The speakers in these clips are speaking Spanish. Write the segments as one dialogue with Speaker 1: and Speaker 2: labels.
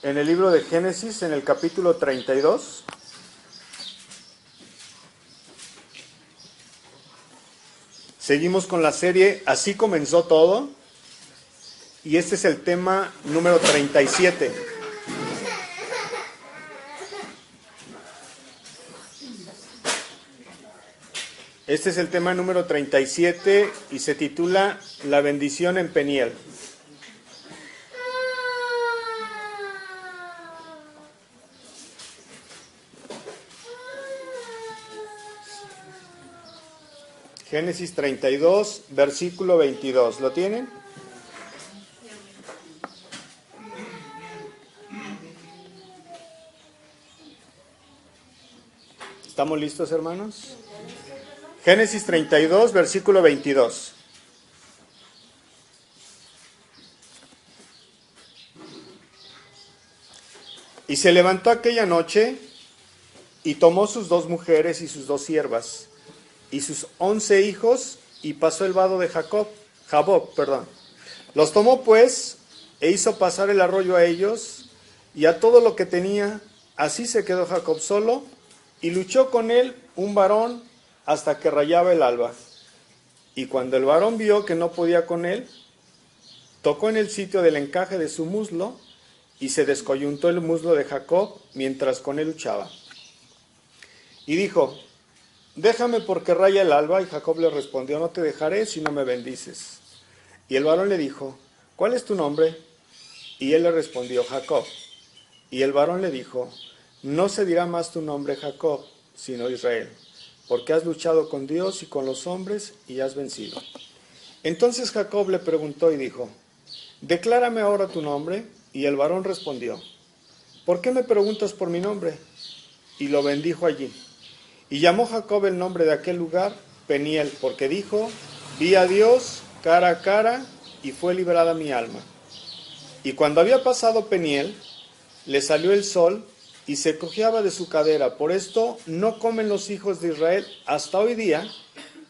Speaker 1: en el libro de Génesis, en el capítulo 32. Seguimos con la serie Así comenzó todo, y este es el tema número 37. Este es el tema número 37 y se titula La bendición en Peniel. Génesis 32, versículo 22. ¿Lo tienen? ¿Estamos listos, hermanos? Génesis 32, versículo 22. Y se levantó aquella noche y tomó sus 2 mujeres y sus 2 siervas y sus 11 hijos y pasó el vado de Jaboc. Los tomó pues e hizo pasar el arroyo a ellos y a todo lo que tenía. Así se quedó Jacob solo y luchó con él un varón hasta que rayaba el alba. Y cuando el varón vio que no podía con él, tocó en el sitio del encaje de su muslo y se descoyuntó el muslo de Jacob mientras con él luchaba. Y dijo: déjame porque raya el alba. Y Jacob le respondió: no te dejaré si no me bendices. Y el varón le dijo: ¿cuál es tu nombre? Y él le respondió: Jacob. Y el varón le dijo: no se dirá más tu nombre Jacob, sino Israel, porque has luchado con Dios y con los hombres y has vencido. Entonces Jacob le preguntó y dijo: declárame ahora tu nombre. Y el varón respondió: ¿por qué me preguntas por mi nombre? Y lo bendijo allí. Y llamó Jacob el nombre de aquel lugar Peniel, porque dijo: vi a Dios cara a cara y fue librada mi alma. Y cuando había pasado Peniel, le salió el sol y se cojeaba de su cadera. Por esto no comen los hijos de Israel hasta hoy día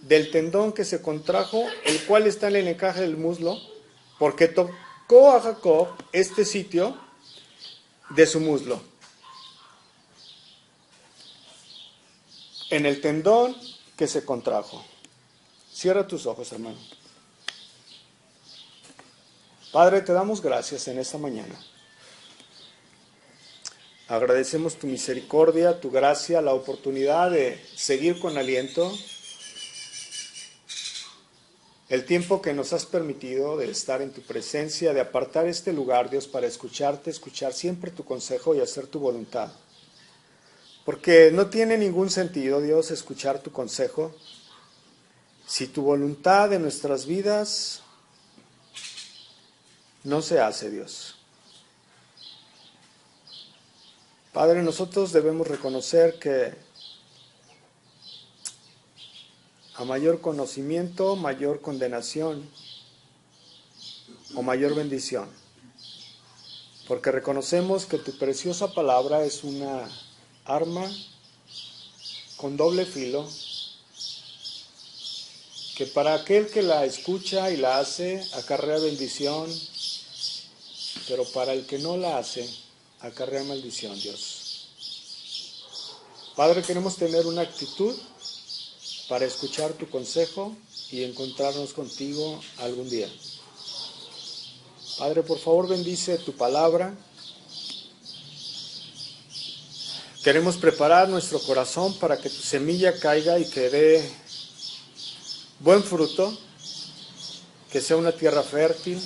Speaker 1: del tendón que se contrajo, el cual está en el encaje del muslo, porque tocó a Jacob este sitio de su muslo, en el tendón que se contrajo. Cierra tus ojos, hermano. Padre, te damos gracias en esta mañana. Agradecemos tu misericordia, tu gracia, la oportunidad de seguir con aliento el tiempo que nos has permitido de estar en tu presencia, de apartar este lugar, Dios, para escucharte, escuchar siempre tu consejo y hacer tu voluntad. Porque no tiene ningún sentido, Dios, escuchar tu consejo si tu voluntad en nuestras vidas no se hace, Dios. Padre, nosotros debemos reconocer que a mayor conocimiento, mayor condenación o mayor bendición. Porque reconocemos que tu preciosa palabra es una arma con doble filo, que para aquel que la escucha y la hace, acarrea bendición, pero para el que no la hace, acarrea maldición, Dios. Padre, queremos tener una actitud para escuchar tu consejo y encontrarnos contigo algún día. Padre, por favor, bendice tu palabra. Queremos preparar nuestro corazón para que tu semilla caiga y que dé buen fruto, que sea una tierra fértil.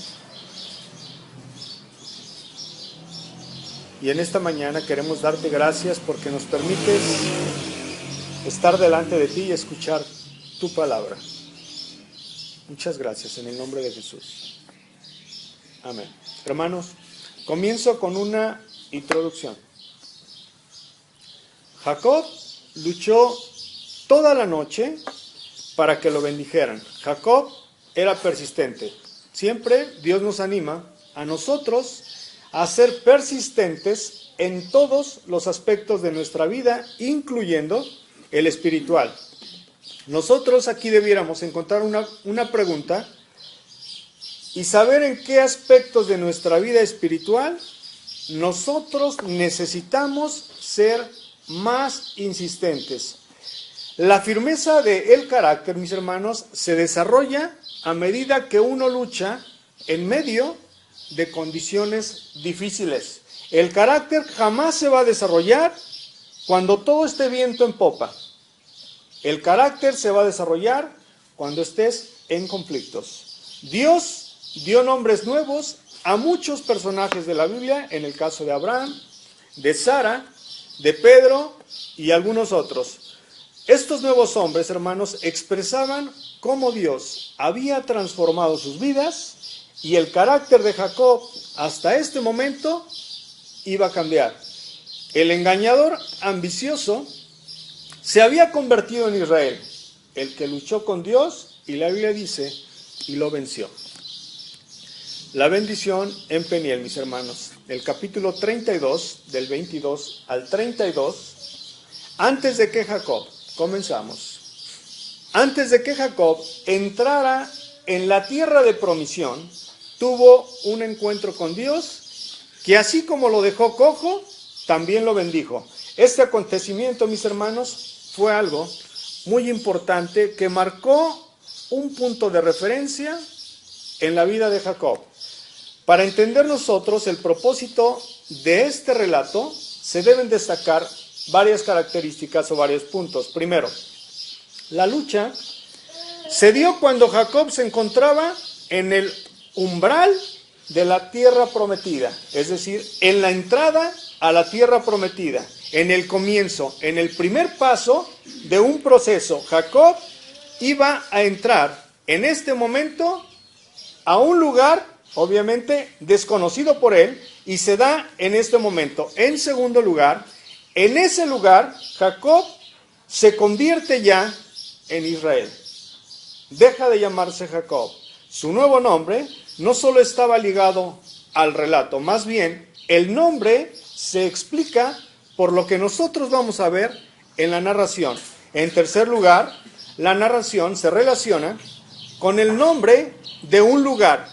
Speaker 1: Y en esta mañana queremos darte gracias porque nos permites estar delante de ti y escuchar tu palabra. Muchas gracias en el nombre de Jesús. Amén. Hermanos, comienzo con una introducción. Jacob luchó toda la noche para que lo bendijeran. Jacob era persistente. Siempre Dios nos anima a nosotros a ser persistentes en todos los aspectos de nuestra vida, incluyendo el espiritual. Nosotros aquí debiéramos encontrar una pregunta y saber en qué aspectos de nuestra vida espiritual nosotros necesitamos ser más insistentes. La firmeza del carácter, mis hermanos, se desarrolla a medida que uno lucha en medio de condiciones difíciles. El carácter jamás se va a desarrollar cuando todo esté viento en popa. El carácter se va a desarrollar cuando estés en conflictos. Dios dio nombres nuevos a muchos personajes de la Biblia, en el caso de Abraham, de Sara, de Pedro y algunos otros. Estos nuevos hombres, hermanos, expresaban cómo Dios había transformado sus vidas y el carácter de Jacob hasta este momento iba a cambiar. El engañador ambicioso se había convertido en Israel, el que luchó con Dios, y la Biblia dice, y lo venció. La bendición en Peniel, mis hermanos, el capítulo 32, del 22 al 32, antes de que Jacob, comenzamos, antes de que Jacob entrara en la tierra de promisión, tuvo un encuentro con Dios, que así como lo dejó cojo, también lo bendijo. Este acontecimiento, mis hermanos, fue algo muy importante que marcó un punto de referencia en la vida de Jacob. Para entender nosotros el propósito de este relato, se deben destacar varias características o varios puntos. Primero, la lucha se dio cuando Jacob se encontraba en el umbral de la tierra prometida, es decir, en la entrada a la tierra prometida, en el comienzo, en el primer paso de un proceso. Jacob iba a entrar en este momento a un lugar, obviamente, desconocido por él, y se da en este momento. En segundo lugar, en ese lugar, Jacob se convierte ya en Israel. Deja de llamarse Jacob. Su nuevo nombre no solo estaba ligado al relato, más bien, el nombre se explica por lo que nosotros vamos a ver en la narración. En tercer lugar, la narración se relaciona con el nombre de un lugar.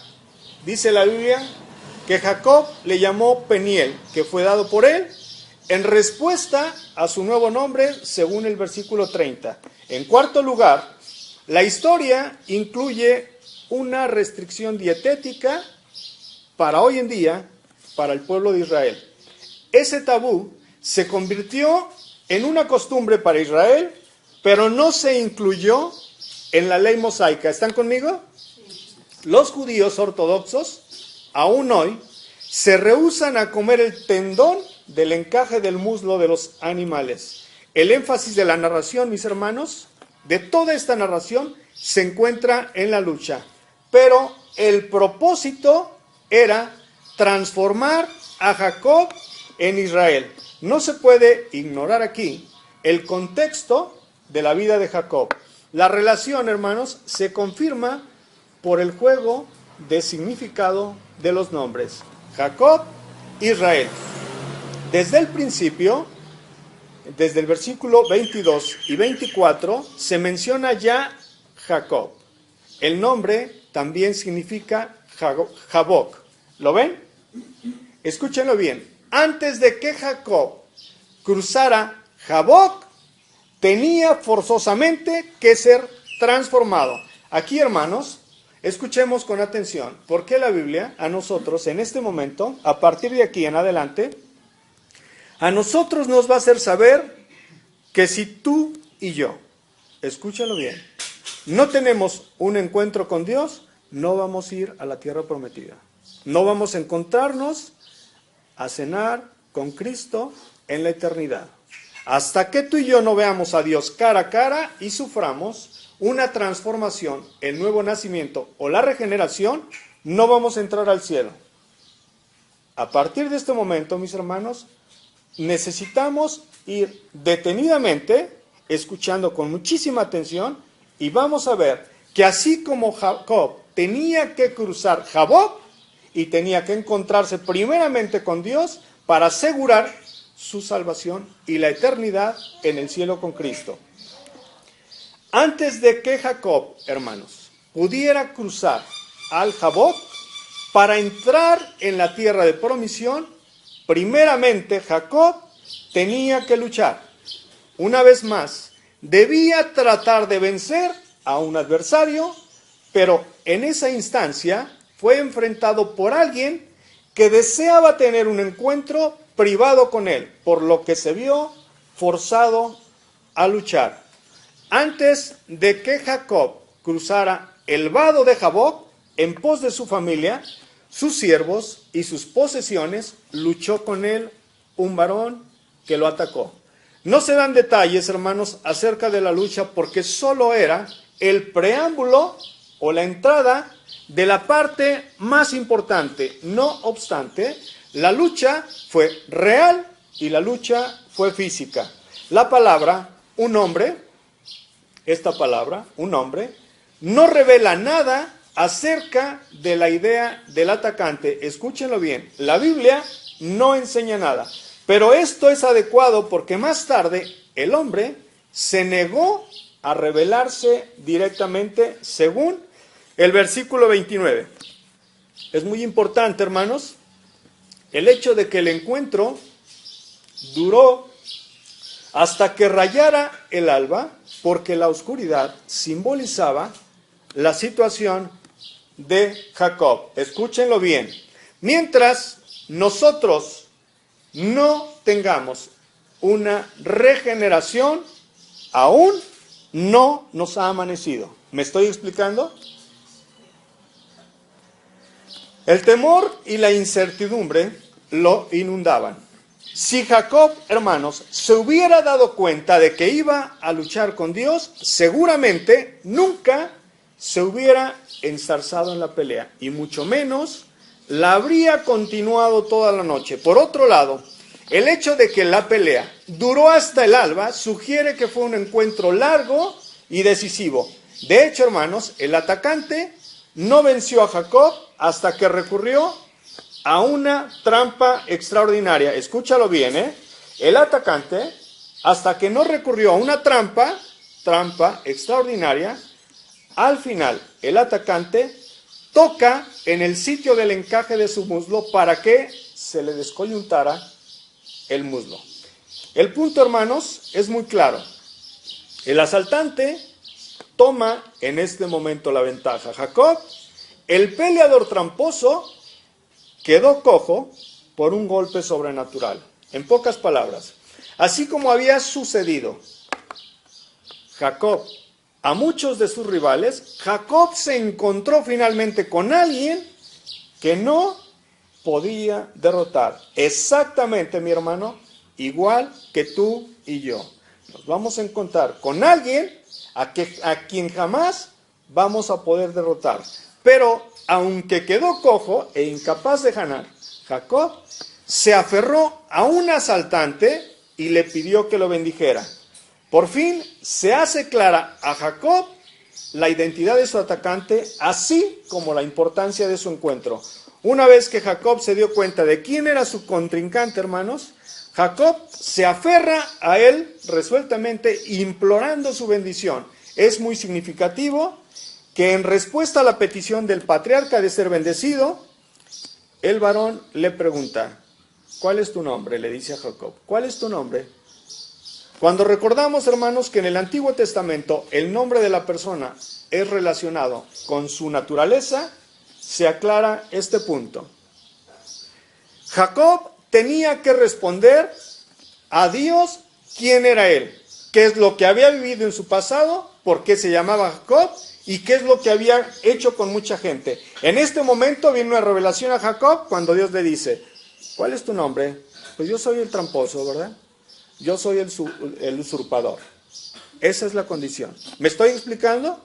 Speaker 1: Dice la Biblia que Jacob le llamó Peniel, que fue dado por él en respuesta a su nuevo nombre, según el versículo 30. En cuarto lugar, la historia incluye una restricción dietética para hoy en día, para el pueblo de Israel. Ese tabú se convirtió en una costumbre para Israel, pero no se incluyó en la ley mosaica. ¿Están conmigo? Los judíos ortodoxos, aún hoy, se rehúsan a comer el tendón del encaje del muslo de los animales. El énfasis de la narración, mis hermanos, de toda esta narración, se encuentra en la lucha. Pero el propósito era transformar a Jacob en Israel. No se puede ignorar aquí el contexto de la vida de Jacob. La relación, hermanos, se confirma por el juego de significado de los nombres. Jacob, Israel. Desde el principio, desde el versículo 22 y 24, se menciona ya Jacob. El nombre también significa Jaboc. ¿Lo ven? Escúchenlo bien. Antes de que Jacob cruzara Jaboc, tenía forzosamente que ser transformado. Aquí, hermanos, escuchemos con atención, porque la Biblia a nosotros en este momento, a partir de aquí en adelante, a nosotros nos va a hacer saber que si tú y yo, escúchalo bien, no tenemos un encuentro con Dios, no vamos a ir a la tierra prometida. No vamos a encontrarnos a cenar con Cristo en la eternidad. Hasta que tú y yo no veamos a Dios cara a cara y suframos una transformación, el nuevo nacimiento o la regeneración, no vamos a entrar al cielo. A partir de este momento, mis hermanos, necesitamos ir detenidamente, escuchando con muchísima atención, y vamos a ver que así como Jacob tenía que cruzar Jaboc y tenía que encontrarse primeramente con Dios para asegurar su salvación y la eternidad en el cielo con Cristo. Antes de que Jacob, hermanos, pudiera cruzar al Jaboc para entrar en la tierra de promisión, primeramente Jacob tenía que luchar. Una vez más, debía tratar de vencer a un adversario, pero en esa instancia fue enfrentado por alguien que deseaba tener un encuentro privado con él, por lo que se vio forzado a luchar. Antes de que Jacob cruzara el vado de Jaboc en pos de su familia, sus siervos y sus posesiones, luchó con él un varón que lo atacó. No se dan detalles, hermanos, acerca de la lucha porque solo era el preámbulo o la entrada de la parte más importante. No obstante, la lucha fue real y la lucha fue física. La palabra, un hombre, esta palabra, un hombre, no revela nada acerca de la idea del atacante. Escúchenlo bien, la Biblia no enseña nada. Pero esto es adecuado porque más tarde el hombre se negó a revelarse directamente según el versículo 29. Es muy importante, hermanos, el hecho de que el encuentro duró hasta que rayara el alba, porque la oscuridad simbolizaba la situación de Jacob. Escúchenlo bien. Mientras nosotros no tengamos una regeneración, aún no nos ha amanecido. ¿Me estoy explicando? El temor y la incertidumbre lo inundaban. Si Jacob, hermanos, se hubiera dado cuenta de que iba a luchar con Dios, seguramente nunca se hubiera enzarzado en la pelea, y mucho menos la habría continuado toda la noche. Por otro lado, el hecho de que la pelea duró hasta el alba sugiere que fue un encuentro largo y decisivo. De hecho, hermanos, el atacante no venció a Jacob hasta que recurrió a una trampa extraordinaria. Escúchalo bien, El atacante, hasta que no recurrió a una trampa extraordinaria, al final el atacante toca en el sitio del encaje de su muslo para que se le descoyuntara el muslo. El punto, hermanos, es muy claro. El asaltante toma en este momento la ventaja. Jacob, el peleador tramposo, quedó cojo por un golpe sobrenatural. En pocas palabras, así como había sucedido Jacob a muchos de sus rivales, Jacob se encontró finalmente con alguien que no podía derrotar. Exactamente, mi hermano, igual que tú y yo. Nos vamos a encontrar con alguien a quien jamás vamos a poder derrotar. Pero aunque quedó cojo e incapaz de ganar, Jacob se aferró a un asaltante y le pidió que lo bendijera. Por fin se hace clara a Jacob la identidad de su atacante, así como la importancia de su encuentro. Una vez que Jacob se dio cuenta de quién era su contrincante, hermanos, Jacob se aferra a él resueltamente, implorando su bendición. Es muy significativo que en respuesta a la petición del patriarca de ser bendecido, el varón le pregunta, ¿cuál es tu nombre? Le dice a Jacob, ¿cuál es tu nombre? Cuando recordamos, hermanos, que en el Antiguo Testamento el nombre de la persona es relacionado con su naturaleza, se aclara este punto. Jacob tenía que responder a Dios quién era él, qué es lo que había vivido en su pasado, por qué se llamaba Jacob y qué es lo que había hecho con mucha gente. En este momento viene una revelación a Jacob cuando Dios le dice, ¿cuál es tu nombre? Pues yo soy el tramposo, ¿verdad? Yo soy el usurpador. Esa es la condición. ¿Me estoy explicando?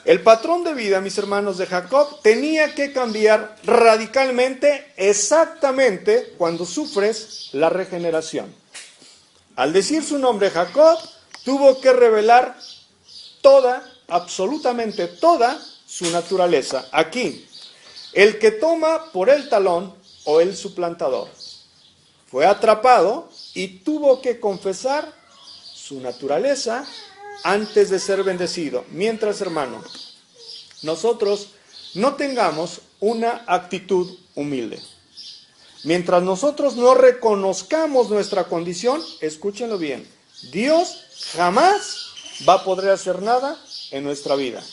Speaker 1: El patrón de vida, mis hermanos, de Jacob tenía que cambiar radicalmente exactamente cuando sufres la regeneración. Al decir su nombre Jacob, tuvo que revelar absolutamente toda su naturaleza. Aquí, el que toma por el talón o el suplantador. Fue atrapado y tuvo que confesar su naturaleza antes de ser bendecido. Mientras, hermano, nosotros no tengamos una actitud humilde. Mientras nosotros no reconozcamos nuestra condición, escúchenlo bien, Dios jamás va a poder hacer nada en nuestra vida.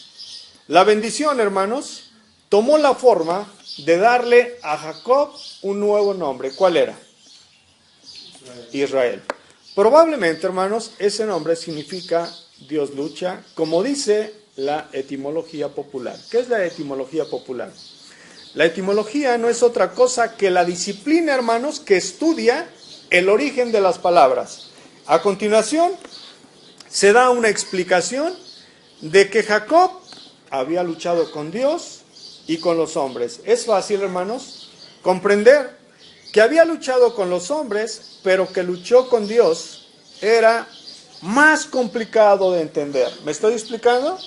Speaker 1: La bendición, hermanos, tomó la forma de darle a Jacob un nuevo nombre. ¿Cuál era? Israel. Probablemente, hermanos, ese nombre significa Dios lucha, como dice la etimología popular. ¿Qué es la etimología popular? La etimología no es otra cosa que la disciplina, hermanos, que estudia el origen de las palabras. A continuación, se da una explicación de que Jacob había luchado con Dios y con los hombres. Es fácil, hermanos, comprender que había luchado con los hombres, pero que luchó con Dios era más complicado de entender. ¿Me estoy explicando?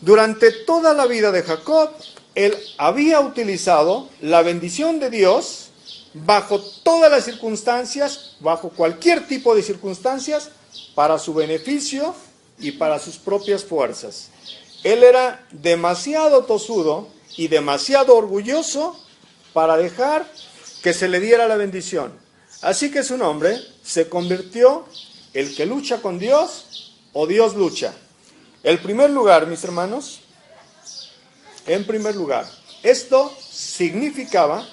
Speaker 1: Durante toda la vida de Jacob, él había utilizado la bendición de Dios bajo todas las circunstancias, bajo cualquier tipo de circunstancias, para su beneficio y para sus propias fuerzas. Él era demasiado tosudo y demasiado orgulloso para dejar que se le diera la bendición. Así que su nombre se convirtió el que lucha con Dios o Dios lucha. En primer lugar, mis hermanos, esto significaba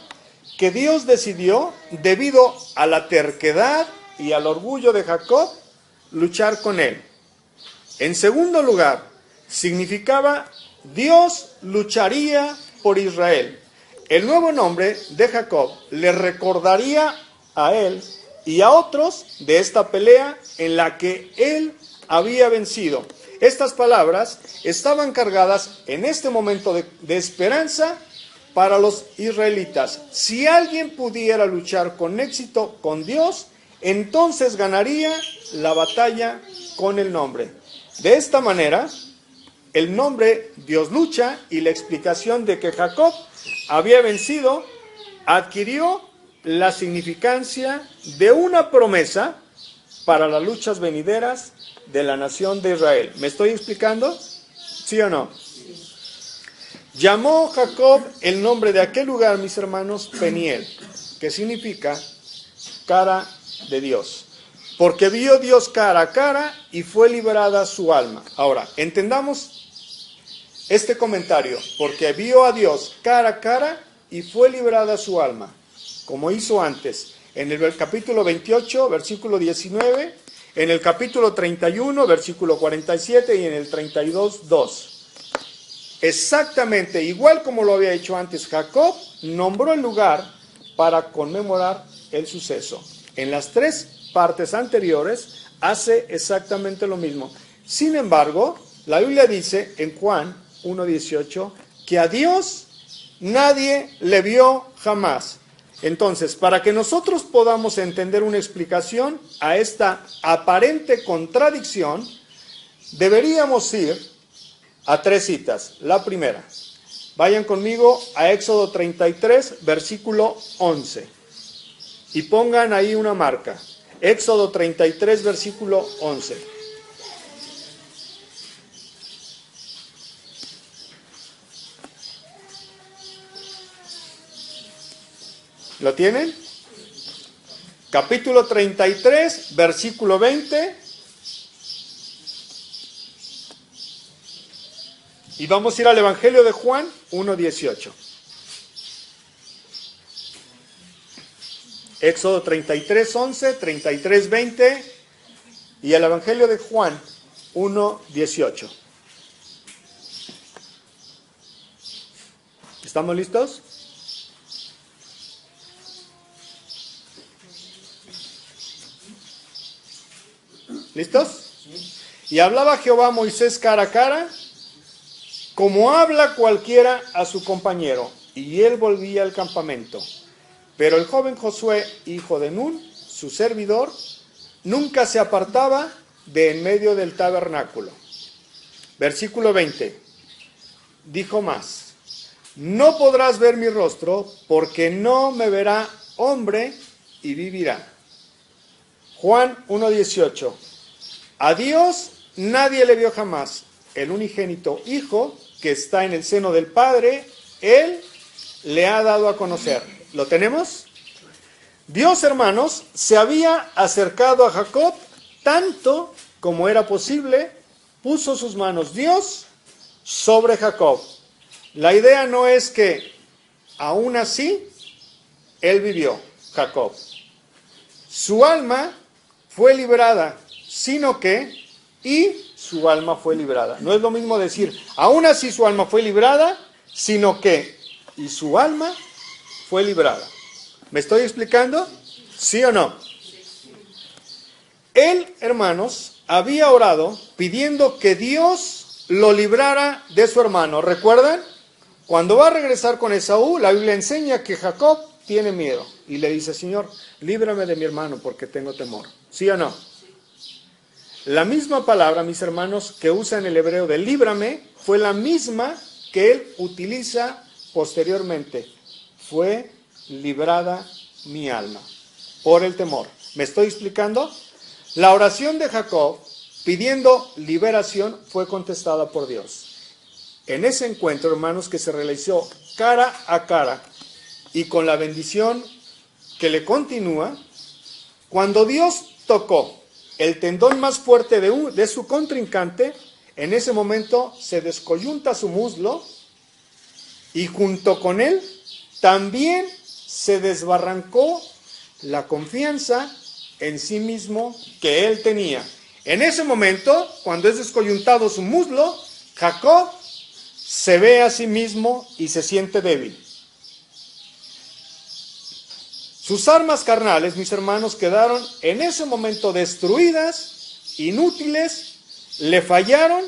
Speaker 1: que Dios decidió, debido a la terquedad y al orgullo de Jacob, luchar con él. En segundo lugar, significaba Dios lucharía por Israel. El nuevo nombre de Jacob le recordaría a él y a otros de esta pelea en la que él había vencido. Estas palabras estaban cargadas en este momento de esperanza para los israelitas. Si alguien pudiera luchar con éxito con Dios, entonces ganaría la batalla con el nombre. De esta manera, el nombre Dios lucha y la explicación de que Jacob había vencido adquirió la significancia de una promesa para las luchas venideras de la nación de Israel. ¿Me estoy explicando? ¿Sí o no? Llamó Jacob el nombre de aquel lugar, mis hermanos, Peniel, que significa cara de Dios. Porque vio Dios cara a cara y fue librada su alma. Ahora, entendamos este comentario. Porque vio a Dios cara a cara y fue librada su alma. Como hizo antes. En el capítulo 28, versículo 19. En el capítulo 31, versículo 47. Y en el 32, 2. Exactamente igual como lo había hecho antes Jacob, nombró el lugar para conmemorar el suceso. En las tres partes anteriores hace exactamente lo mismo. Sin embargo, la Biblia dice en Juan 1:18 que a Dios nadie le vio jamás. Entonces, para que nosotros podamos entender una explicación a esta aparente contradicción, deberíamos ir a tres citas. La primera, vayan conmigo a Éxodo 33, versículo 11. Y pongan ahí una marca. Éxodo 33, versículo 11. ¿Lo tienen? Capítulo 33, versículo 20. Y vamos a ir al Evangelio de Juan 1:18. Éxodo 33:11, 33:20 y el Evangelio de Juan 1:18. ¿Estamos listos? ¿Listos? Y hablaba Jehová a Moisés cara a cara, como habla cualquiera a su compañero, y él volvía al campamento. Pero el joven Josué, hijo de Nun, su servidor, nunca se apartaba de en medio del tabernáculo. Versículo 20. Dijo más: no podrás ver mi rostro, porque no me verá hombre y vivirá. Juan 1:18. A Dios nadie le vio jamás. El unigénito Hijo que está en el seno del Padre, Él le ha dado a conocer. ¿Lo tenemos? Dios, hermanos, se había acercado a Jacob tanto como era posible, puso sus manos Dios sobre Jacob. La idea no es que aún así él vivió, Jacob. Su alma fue librada, sino que, y su alma fue librada. No es lo mismo decir, aún así su alma fue librada, sino que, y su alma fue librada. ¿Me estoy explicando? ¿Sí o no? Él, hermanos, había orado pidiendo que Dios lo librara de su hermano. ¿Recuerdan? Cuando va a regresar con Esaú, la Biblia enseña que Jacob tiene miedo. Y le dice, Señor, líbrame de mi hermano porque tengo temor. ¿Sí o no? La misma palabra, mis hermanos, que usa en el hebreo de líbrame, fue la misma que él utiliza posteriormente. Fue librada mi alma por el temor. ¿Me estoy explicando? La oración de Jacob pidiendo liberación fue contestada por Dios. En ese encuentro, hermanos, que se realizó cara a cara y con la bendición que le continúa, cuando Dios tocó el tendón más fuerte de su contrincante, en ese momento se descoyunta su muslo y junto con él también se desbarrancó la confianza en sí mismo que él tenía. En ese momento, cuando es descoyuntado su muslo, Jacob se ve a sí mismo y se siente débil. Sus armas carnales, mis hermanos, quedaron en ese momento destruidas, inútiles, le fallaron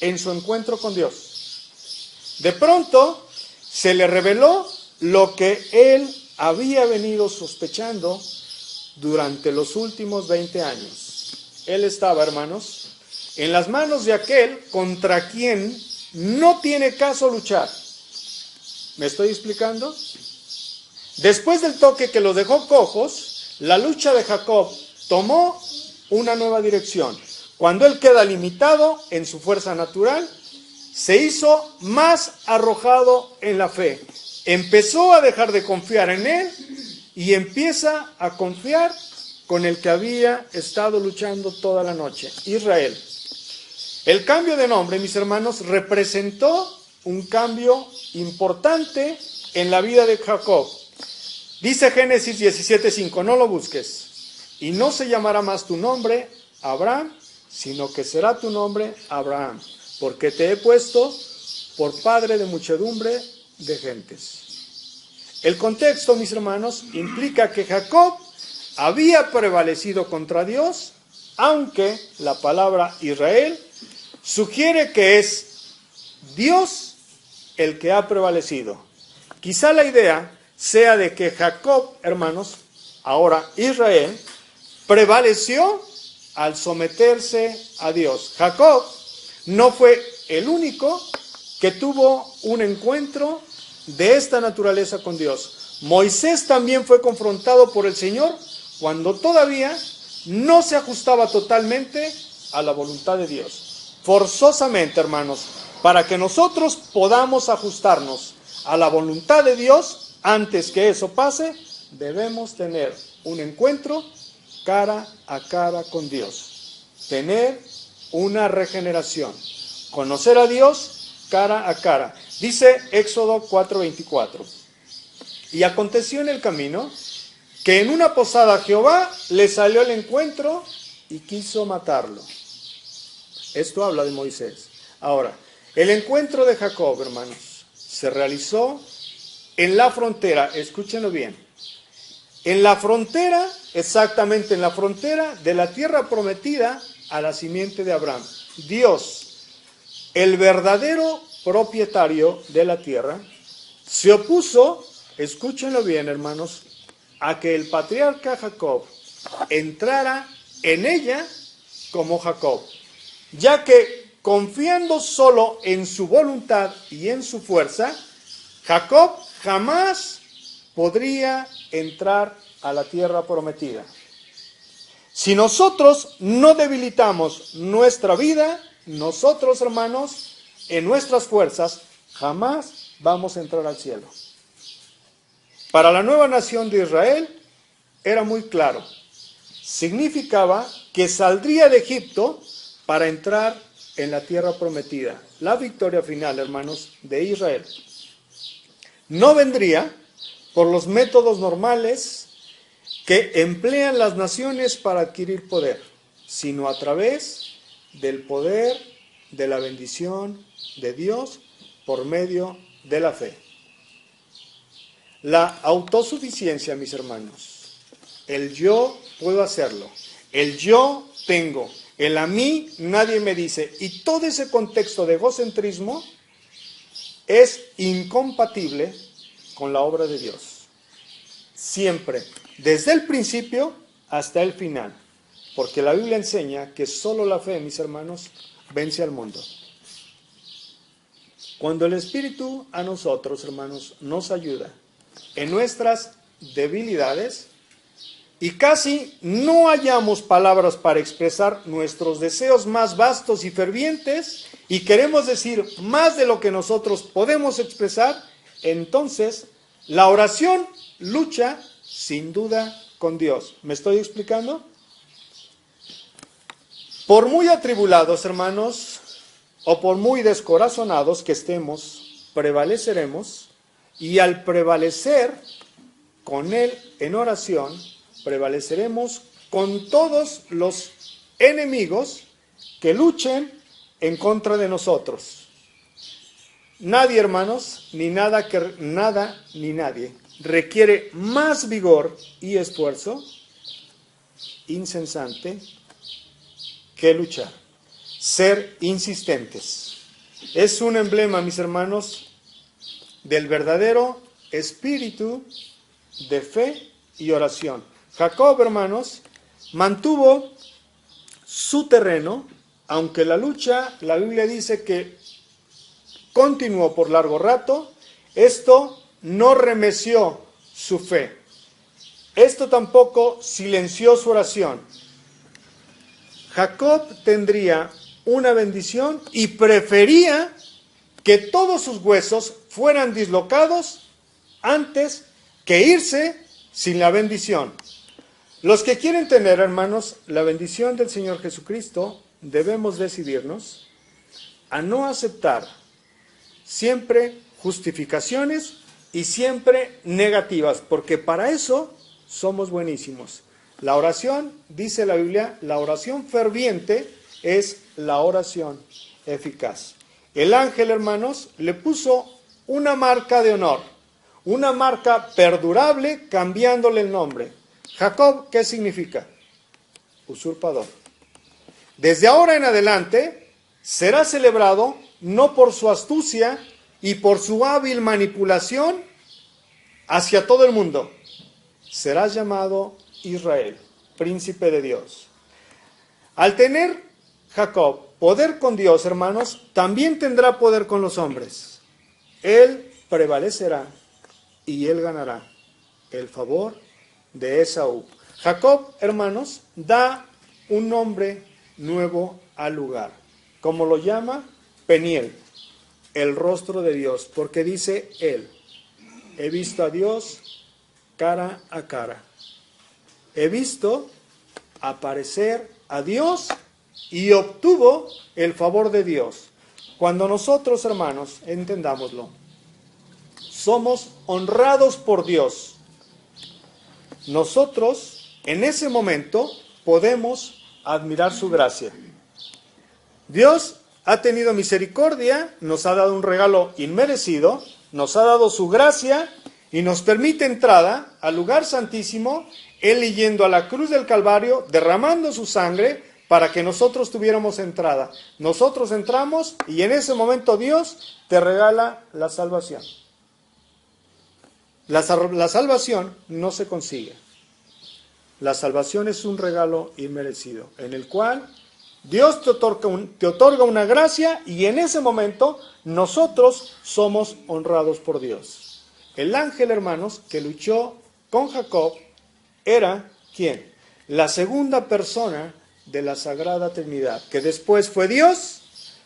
Speaker 1: en su encuentro con Dios. De pronto se le reveló lo que él había venido sospechando durante los últimos 20 años. Él estaba, hermanos, en las manos de aquel contra quien no tiene caso luchar. ¿Me estoy explicando? Después del toque que los dejó cojos, la lucha de Jacob tomó una nueva dirección. Cuando él queda limitado en su fuerza natural, se hizo más arrojado en la fe. Empezó a dejar de confiar en él y empieza a confiar con el que había estado luchando toda la noche, Israel. El cambio de nombre, mis hermanos, representó un cambio importante en la vida de Jacob. Dice Génesis 17:5, no lo busques. Y no se llamará más tu nombre Abraham, sino que será tu nombre Abraham, porque te he puesto por padre de muchedumbre de gentes. El contexto, mis hermanos, implica que Jacob había prevalecido contra Dios, aunque la palabra Israel sugiere que es Dios el que ha prevalecido. Quizá la idea sea de que Jacob, hermanos, ahora Israel, prevaleció al someterse a Dios. Jacob no fue el único que tuvo un encuentro de esta naturaleza con Dios. Moisés también fue confrontado por el Señor cuando todavía no se ajustaba totalmente a la voluntad de Dios. Forzosamente, hermanos, para que nosotros podamos ajustarnos a la voluntad de Dios, antes que eso pase, debemos tener un encuentro cara a cara con Dios. Tener una regeneración. Conocer a Dios cara a cara. Dice Éxodo 4:24. Y aconteció en el camino que en una posada Jehová le salió al encuentro y quiso matarlo. Esto habla de Moisés. Ahora, el encuentro de Jacob, hermanos, se realizó en la frontera, escúchenlo bien, en la frontera, exactamente en la frontera de la tierra prometida a la simiente de Abraham. Dios, el verdadero propietario de la tierra, se opuso, escúchenlo bien, hermanos, a que el patriarca Jacob entrara en ella como Jacob, ya que confiando solo en su voluntad y en su fuerza, Jacob jamás podría entrar a la tierra prometida. Si nosotros no debilitamos nuestra vida, nosotros, hermanos, en nuestras fuerzas, jamás vamos a entrar al cielo. para la nueva nación de Israel era muy claro. Significaba que saldría de Egipto para entrar en la tierra prometida. La victoria final, hermanos, de Israel. No vendría por los métodos normales que emplean las naciones para adquirir poder, sino a través del poder de la bendición de Dios por medio de la fe. La autosuficiencia, mis hermanos, el yo puedo hacerlo, el yo tengo, el a mí nadie me dice, y todo ese contexto de egocentrismo es incompatible con la obra de Dios. Siempre, desde el principio hasta el final, porque la Biblia enseña que solo la fe, mis hermanos, vence al mundo. Cuando el Espíritu a nosotros, hermanos, nos ayuda en nuestras debilidades y casi no hallamos palabras para expresar nuestros deseos más vastos y fervientes y queremos decir más de lo que nosotros podemos expresar, entonces la oración lucha sin duda con Dios. ¿Me estoy explicando? Por muy atribulados, hermanos, o por muy descorazonados que estemos, prevaleceremos, y al prevalecer con Él en oración, prevaleceremos con todos los enemigos que luchen en contra de nosotros. Nadie, hermanos, ni nada ni nadie requiere más vigor y esfuerzo incesante que luchar. Ser insistentes. Es un emblema, mis hermanos, del verdadero espíritu de fe y oración. Jacob, hermanos, mantuvo su terreno, aunque la lucha, la Biblia dice que continuó por largo rato. Esto no remeció su fe. Esto tampoco silenció su oración. Jacob tendría una bendición y prefería que todos sus huesos fueran dislocados antes que irse sin la bendición. Los que quieren tener, hermanos, la bendición del Señor Jesucristo, debemos decidirnos a no aceptar siempre justificaciones y siempre negativas, porque para eso somos buenísimos. La oración, dice la Biblia, la oración ferviente es la oración eficaz. El ángel, hermanos, le puso una marca de honor, una marca perdurable, cambiándole el nombre. Jacob, ¿qué significa? Usurpador. Desde ahora en adelante será celebrado no por su astucia y por su hábil manipulación hacia todo el mundo. Será llamado Israel, príncipe de Dios. Al tener Jacob poder con Dios, hermanos, también tendrá poder con los hombres. Él prevalecerá y él ganará el favor de Esaú. Jacob, hermanos, da un nombre nuevo al lugar. ¿Cómo lo llama? Peniel, el rostro de Dios, porque dice él, he visto a Dios cara a cara. He visto aparecer a Dios y obtuvo el favor de Dios. Cuando nosotros, hermanos, entendámoslo, somos honrados por Dios, nosotros en ese momento podemos admirar su gracia. Dios ha tenido misericordia, nos ha dado un regalo inmerecido, nos ha dado su gracia y nos permite entrada al lugar santísimo, Él yendo a la cruz del Calvario, derramando su sangre para que nosotros tuviéramos entrada. Nosotros entramos y en ese momento Dios te regala la salvación. La salvación no se consigue. La salvación es un regalo inmerecido, en el cual Dios te otorga una gracia y en ese momento nosotros somos honrados por Dios. El ángel, hermanos, que luchó con Jacob era, ¿quién? La segunda persona de la Sagrada Trinidad, que después fue Dios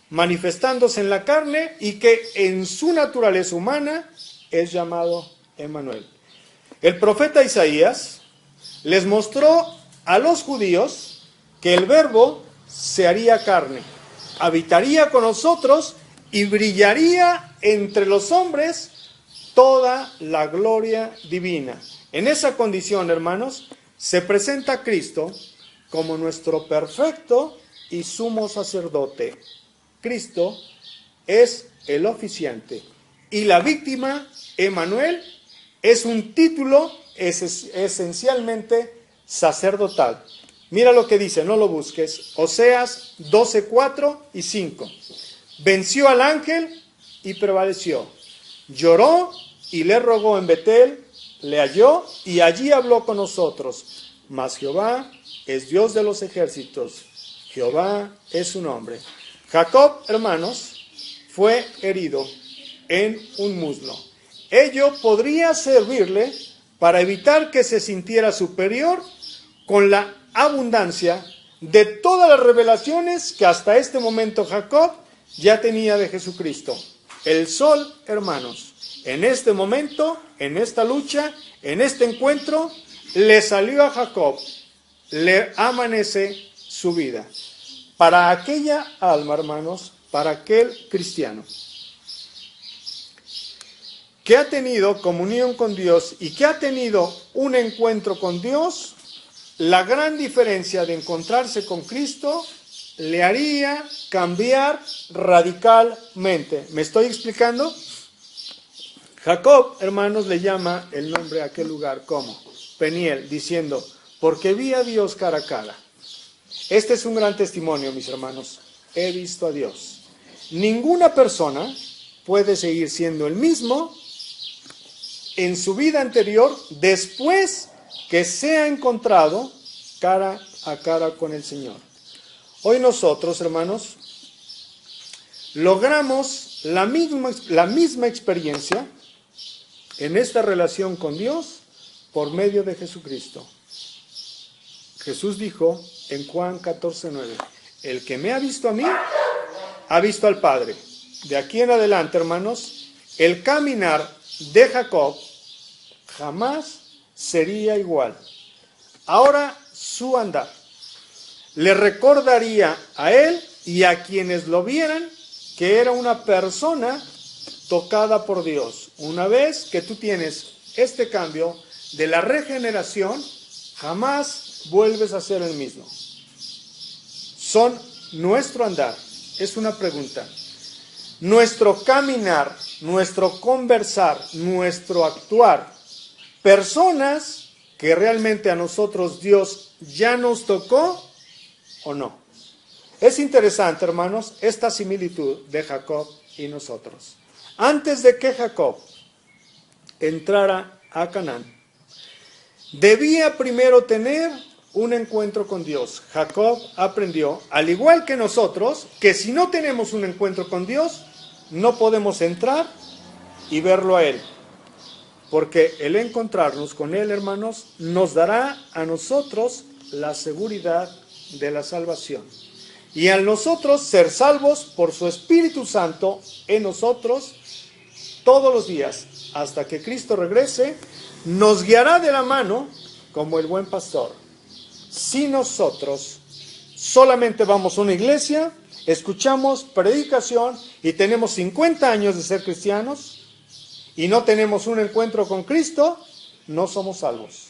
Speaker 1: manifestándose en la carne y que en su naturaleza humana es llamado Emmanuel. El profeta Isaías les mostró a los judíos que el Verbo se haría carne, habitaría con nosotros y brillaría entre los hombres toda la gloria divina. En esa condición, hermanos, se presenta Cristo como nuestro perfecto y sumo sacerdote. Cristo es el oficiante y la víctima, Emmanuel, es un título esencialmente sacerdotal. Mira lo que dice, no lo busques. Oseas 12, 4 y 5. Venció al ángel y prevaleció. Lloró y le rogó en Betel, le halló y allí habló con nosotros. Mas Jehová es Dios de los ejércitos. Jehová es su nombre. Jacob, hermanos, fue herido en un muslo. Ello podría servirle para evitar que se sintiera superior con la abundancia de todas las revelaciones que hasta este momento Jacob ya tenía de Jesucristo. El sol, hermanos, en este momento, en esta lucha, en este encuentro, le salió a Jacob, le amanece su vida. Para aquella alma, hermanos, para aquel cristiano que ha tenido comunión con Dios y que ha tenido un encuentro con Dios, la gran diferencia de encontrarse con Cristo le haría cambiar radicalmente. ¿Me estoy explicando? Jacob, hermanos, le llama el nombre a aquel lugar como Peniel, diciendo, porque vi a Dios cara a cara. Este es un gran testimonio, mis hermanos. He visto a Dios. Ninguna persona puede seguir siendo el mismo en su vida anterior después que se ha encontrado cara a cara con el Señor. Hoy nosotros, hermanos, logramos la misma experiencia en esta relación con Dios por medio de Jesucristo. Jesús dijo en Juan 14:9, el que me ha visto a mí, ha visto al Padre. De aquí en adelante, hermanos, el caminar de Jacob jamás sería igual. Ahora su andar le recordaría a él y a quienes lo vieran que era una persona tocada por Dios. Una vez que tú tienes este cambio de la regeneración, jamás vuelves a ser el mismo. Son nuestro andar. Es una pregunta. Nuestro caminar, nuestro conversar, nuestro actuar. Personas que realmente a nosotros Dios ya nos tocó o no. Es interesante, hermanos, esta similitud de Jacob y nosotros. Antes de que Jacob entrara a Canaán, debía primero tener un encuentro con Dios. Jacob aprendió, al igual que nosotros, que si no tenemos un encuentro con Dios, no podemos entrar y verlo a Él. Porque el encontrarnos con Él, hermanos, nos dará a nosotros la seguridad de la salvación. Y al nosotros ser salvos por su Espíritu Santo en nosotros, todos los días, hasta que Cristo regrese, nos guiará de la mano como el buen pastor. Si nosotros solamente vamos a una iglesia, escuchamos predicación y tenemos 50 años de ser cristianos y no tenemos un encuentro con Cristo, no somos salvos.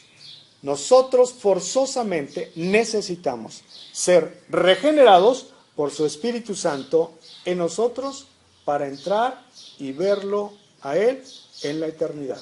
Speaker 1: Nosotros forzosamente necesitamos ser regenerados por su Espíritu Santo en nosotros para entrar y verlo a Él en la eternidad.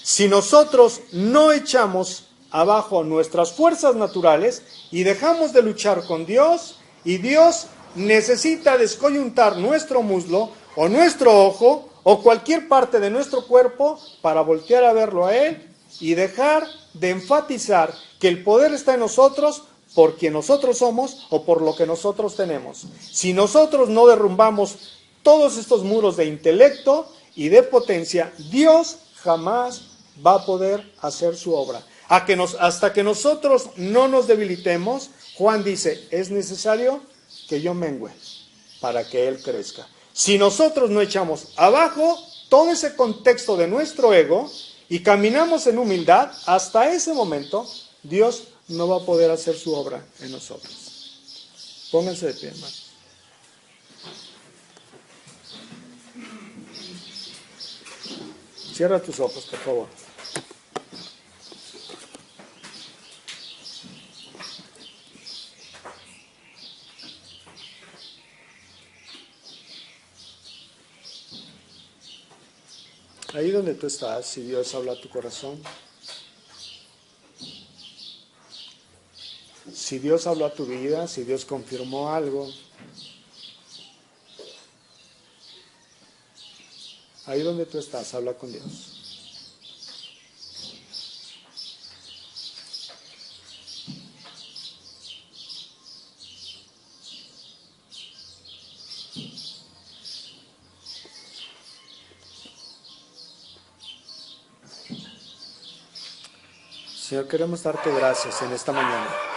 Speaker 1: Si nosotros no echamos abajo nuestras fuerzas naturales y dejamos de luchar con Dios, y Dios necesita descoyuntar nuestro muslo o nuestro ojo o cualquier parte de nuestro cuerpo para voltear a verlo a Él y dejar de enfatizar que el poder está en nosotros por quien nosotros somos o por lo que nosotros tenemos. Si nosotros no derrumbamos todos estos muros de intelecto y de potencia, Dios jamás va a poder hacer su obra. Hasta que nosotros no nos debilitemos, Juan dice, es necesario que yo mengüe para que Él crezca. Si nosotros no echamos abajo todo ese contexto de nuestro ego y caminamos en humildad, hasta ese momento Dios no va a poder hacer su obra en nosotros. Pónganse de pie, hermano. Cierra tus ojos, por favor. Ahí donde tú estás, si Dios habla a tu corazón, si Dios habló a tu vida, si Dios confirmó algo, ahí donde tú estás, habla con Dios. Señor, queremos darte gracias en esta mañana.